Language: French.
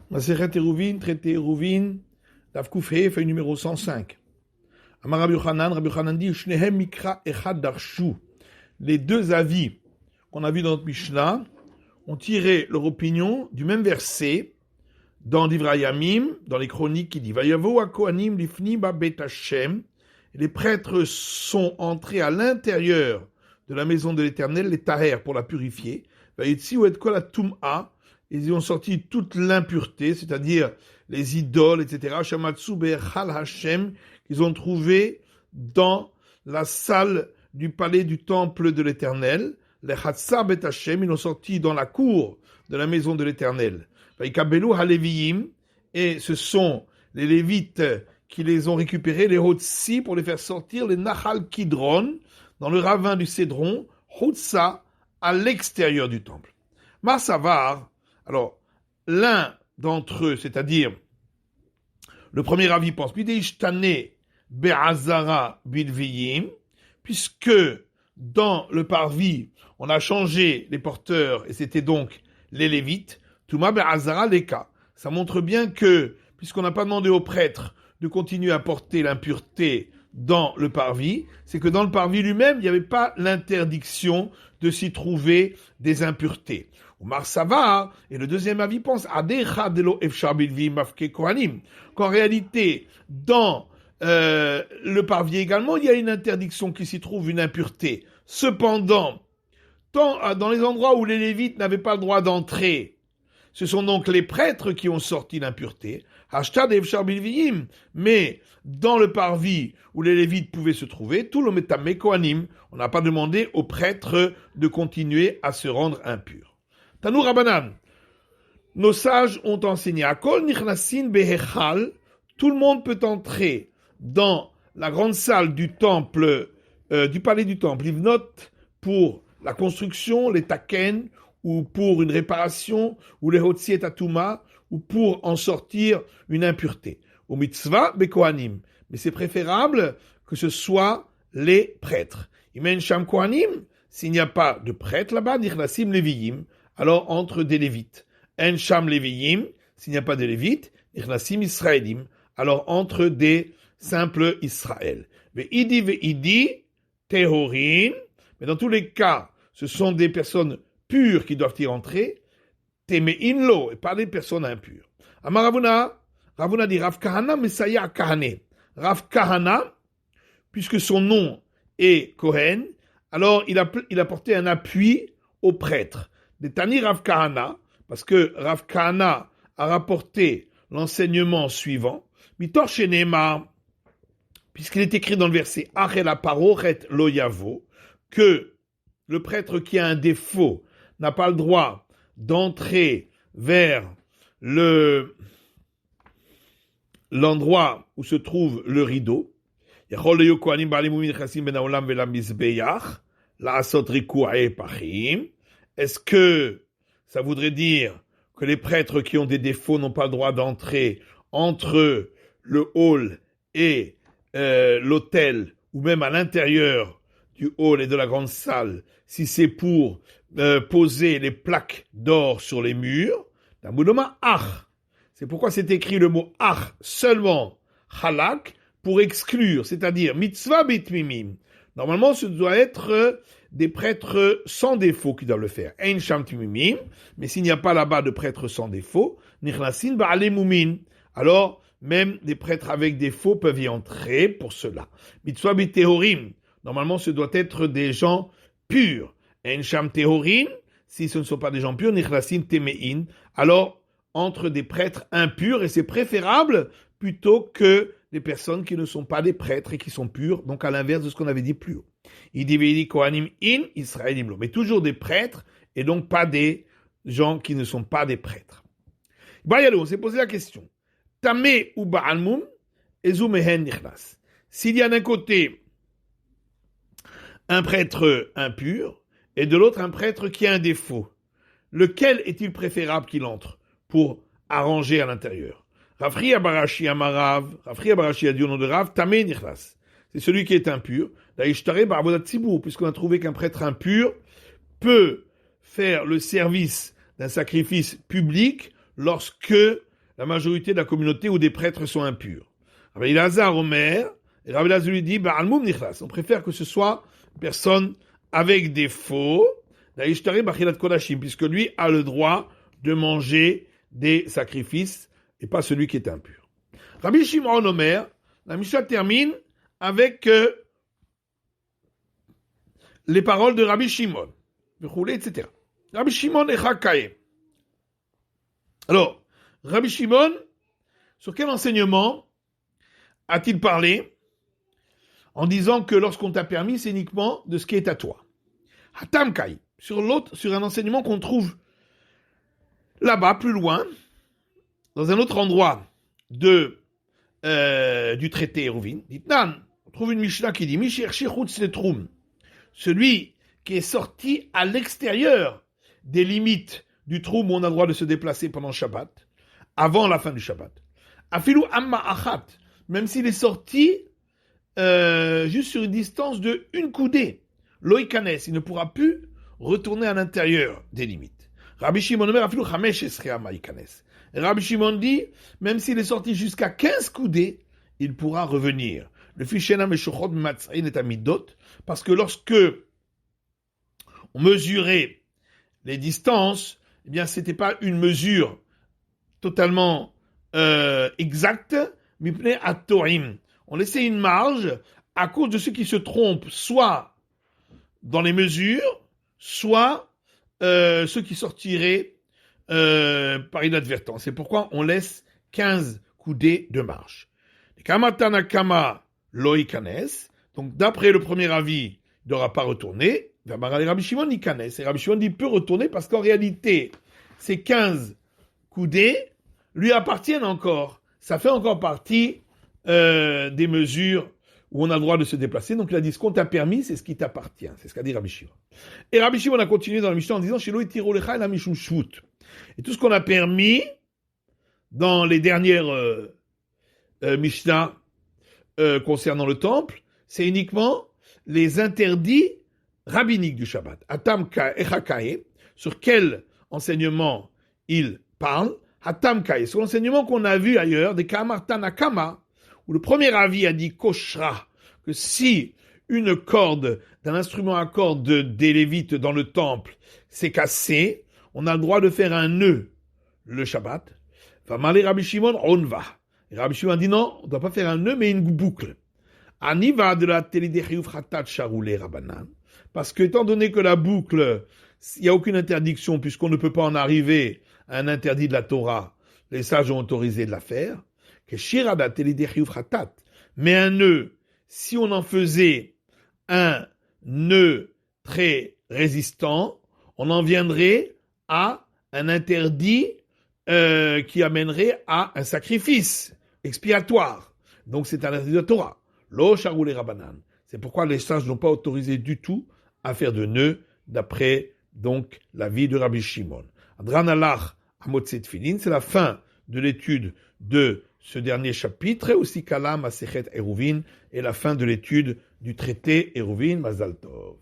Masechet Eruvin, traité Eruvin, Daf Kuf He, feuille numéro 105. Amar Rabbi Yochanan dit, Shnehem Mikra Echad Darshu. Les deux avis qu'on a vus dans notre Mishnah ont tiré leur opinion du même verset dans Divrei Yamim, dans les chroniques qui dit Vayavo HaKohanim Lifni Babet Hashem. Les prêtres sont entrés à l'intérieur de la maison de l'Éternel, les Taher, pour la purifier. Vayetzi ou et kol hatum'a. Ils y ont sorti toute l'impureté, c'est-à-dire les idoles, etc. Shamatsu be'echal Hashem, qu'ils ont trouvé dans la salle du palais du temple de l'Éternel. Les Hatsa bet Hashem, ils l'ont sorti dans la cour de la maison de l'Éternel. Vaikabelu haleviim, et ce sont les Lévites qui les ont récupérés, les Hotsi, pour les faire sortir, les Nahal Kidron, dans le ravin du Cédron, Hotsa, à l'extérieur du temple. Marsavar, alors, l'un d'entre eux, c'est-à-dire le premier avis pense, puisque dans le parvis, on a changé les porteurs, et c'était donc les Lévites, Touma Be'azara Leka. Ça montre bien que, puisqu'on n'a pas demandé aux prêtres de continuer à porter l'impureté dans le parvis, c'est que dans le parvis lui-même, il n'y avait pas l'interdiction de s'y trouver des impuretés. Omar Sava, et le deuxième avis pense, qu'en réalité, dans le parvis également, il y a une interdiction qui s'y trouve, une impureté. Cependant, dans les endroits où les Lévites n'avaient pas le droit d'entrer, ce sont donc les prêtres qui ont sorti l'impureté. Mais dans le parvis où les Lévites pouvaient se trouver, tout le métamé kohanim, on n'a pas demandé aux prêtres de continuer à se rendre impurs. Tanou Rabanan, nos sages ont enseigné Akol nichnasin behechal, tout le monde peut entrer dans la grande salle du temple, du palais du temple, livnot, pour la construction, les taken, ou pour une réparation, ou les hotsi et atuma, ou pour en sortir une impureté. Au mitzvah bekohanim, mais c'est préférable que ce soit les prêtres. Imen sham kohanim, s'il n'y a pas de prêtre là-bas, nichnasim leviyim, alors entre des Lévites. En sham leviyim, s'il n'y a pas de Lévites, nichnasim israélim, alors entre des simples Israël. Ve'idi tehorim, mais dans tous les cas, ce sont des personnes pures qui doivent y entrer, teme'in lo, et pas des personnes impures. Amar Ravuna dit Rav Kahana Mesaya Kahane. Rav Kahana, puisque son nom est Kohen, alors il a porté un appui aux prêtres. Des Tani Rav Kahana, parce que Rav Kahana a rapporté l'enseignement suivant, Mitor Shenema, puisqu'il est écrit dans le verset Achel Aparochet Lo Yavo, que le prêtre qui a un défaut n'a pas le droit d'entrer vers l'endroit où se trouve le rideau. Est-ce que ça voudrait dire que les prêtres qui ont des défauts n'ont pas le droit d'entrer entre le hall et l'autel, ou même à l'intérieur du hall et de la grande salle, si c'est pour poser les plaques d'or sur les murs? C'est pourquoi c'est écrit le mot ach seulement, halak, pour exclure, c'est-à-dire mitzvah bitmimim. Normalement, ce doit être des prêtres sans défaut qui doivent le faire. Ein sham timimim, mais s'il n'y a pas là-bas de prêtres sans défaut, nichnasin ba'ale mumin. Alors, même des prêtres avec défaut peuvent y entrer pour cela. Mitzvah bitehorim. Normalement, ce doit être des gens purs. Ein sham tehorim, si ce ne sont pas des gens purs, nichnasin temein. Alors, entre des prêtres impurs, et c'est préférable plutôt que des personnes qui ne sont pas des prêtres et qui sont purs, donc à l'inverse de ce qu'on avait dit plus haut. Idividi kohanim in Israëlim lo, mais toujours des prêtres et donc pas des gens qui ne sont pas des prêtres. Bayalo, on s'est posé la question. Tamé ou ba'almum, ezumehen nichnas. S'il y a d'un côté un prêtre impur et de l'autre un prêtre qui a un défaut, lequel est-il préférable qu'il entre pour arranger à l'intérieur? Rafri Abarashi Amarav, Rafri Abarashi a dit au nom de Rav, Tamé Nichlas. C'est celui qui est impur. Daïchtare Barbodat Tzibour, puisqu'on a trouvé qu'un prêtre impur peut faire le service d'un sacrifice public lorsque la majorité de la communauté ou des prêtres sont impurs. Rabbi Elazar Omer, et Rabbi Elazar lui dit, Ba'almum nichlas. On préfère que ce soit personne avec des faux, puisque lui a le droit de manger des sacrifices et pas celui qui est impur. Rabbi Shimon Omer, la Mishnah termine avec les paroles de Rabbi Shimon, etc. Rabbi Shimon et Chakae. Alors, Rabbi Shimon, sur quel enseignement a-t-il parlé en disant que lorsqu'on t'a permis, c'est uniquement de ce qui est à toi? Hatam Kai, sur un enseignement qu'on trouve là-bas, plus loin, dans un autre endroit du traité Eruvin, dit Nan, on trouve une Mishnah qui dit Mishir Shirchutz Letrum, celui qui est sorti à l'extérieur des limites du Troum où on a le droit de se déplacer pendant Shabbat, avant la fin du Shabbat. Afilu Amma Achat, même s'il est sorti juste sur une distance de une coudée, Loïkanes, il ne pourra plus retourner à l'intérieur des limites. Rabbi Shimon Omer Afilu Chamesh Esrei Amma Ikanes. Rabbi Shimon dit, même s'il est sorti jusqu'à 15 coudées, il pourra revenir. Le Fishena Meshochot Matzrin est amidot, parce que lorsque on mesurait les distances, eh bien, c'était pas une mesure totalement exacte, mipnei atorim. On laissait une marge à cause de ceux qui se trompent, soit dans les mesures, soit ceux qui sortiraient par inadvertance. C'est pourquoi on laisse 15 coudées de marge. Kamatanakama loïkanes. Donc, d'après le premier avis, il n'aura pas retourné. Rabbi Shimon ikanes. Et Rabbi Shimon dit peut retourner parce qu'en réalité, ces 15 coudées lui appartiennent encore. Ça fait encore partie des mesures où on a le droit de se déplacer. Donc, il a dit ce qu'on t'a permis, c'est ce qui t'appartient. C'est ce qu'a dit Rabbi Shimon. Et Rabbi Shimon a continué dans la Mishnah en disant Shelo itiro lecha ela mishum shvut. Et tout ce qu'on a permis dans les dernières Mishnah concernant le temple, c'est uniquement les interdits rabbiniques du Shabbat. Atam Echakae, sur quel enseignement il parle. Atam Kae, sur l'enseignement qu'on a vu ailleurs, des Kamar Tanakama, où le premier avis a dit Koshra, que si une corde d'un instrument à cordes des Lévites dans le temple s'est cassée, on a le droit de faire un nœud le Shabbat. Va m'aller Rabbi Shimon, on va. Et Rabbi Shimon dit non, on ne doit pas faire un nœud, mais une boucle. Aniva de la telidechiyuv chatat charoulé rabanan. Parce que, étant donné que la boucle, il n'y a aucune interdiction, puisqu'on ne peut pas en arriver à un interdit de la Torah, les sages ont autorisé de la faire. Que shirada telidechiyuv chatat. Mais un nœud, si on en faisait un nœud très résistant, on en viendrait à un interdit qui amènerait à un sacrifice expiatoire. Donc c'est un interdit de la Torah. Lo sharoulé rabanan. C'est pourquoi les sages n'ont pas autorisé du tout à faire de nœuds d'après donc l'avis de Rabbi Shimon. Adran alach amotset filin, c'est la fin de l'étude de ce dernier chapitre, aussi kalam asechet Eruvin, et la fin de l'étude du traité Eruvin Mazal Tov.